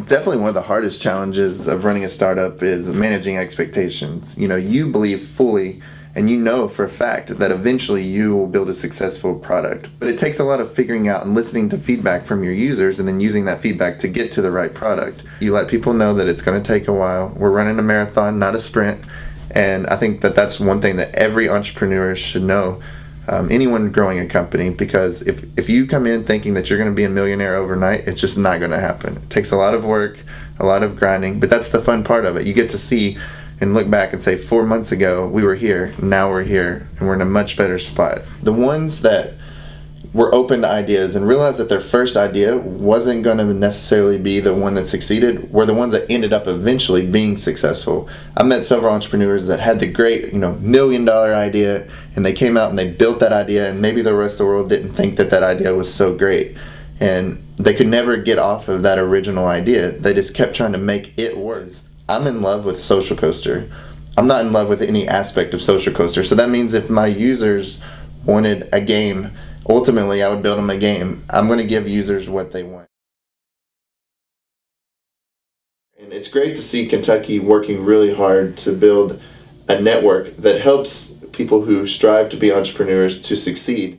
Definitely one of the hardest challenges of running a startup is managing expectations. You believe fully and you know for a fact that eventually you will build a successful product. But it takes a lot of figuring out and listening to feedback from your users and then using that feedback to get to the right product. You let people know that it's going to take a while. We're running a marathon, not a sprint. And I think that that's one thing that every entrepreneur should know. Anyone growing a company, because if you come in thinking that you're going to be a millionaire overnight, it's just not going to happen. It takes a lot of work, a lot of grinding, but that's the fun part of it. You get to see and look back and say 4 months ago we were here, now we're here, and we're in a much better spot. The ones that were open to ideas and realized that their first idea wasn't going to necessarily be the one that succeeded were the ones that ended up eventually being successful. I met several entrepreneurs that had the great, $1 million idea, and they came out and they built that idea, and maybe the rest of the world didn't think that that idea was so great. And they could never get off of that original idea. They just kept trying to make it work. I'm in love with SocialCoaster. I'm not in love with any aspect of SocialCoaster. So that means if my users wanted a game, ultimately I would build them a game. I'm going to give users what they want. And it's great to see Kentucky working really hard to build a network that helps people who strive to be entrepreneurs to succeed.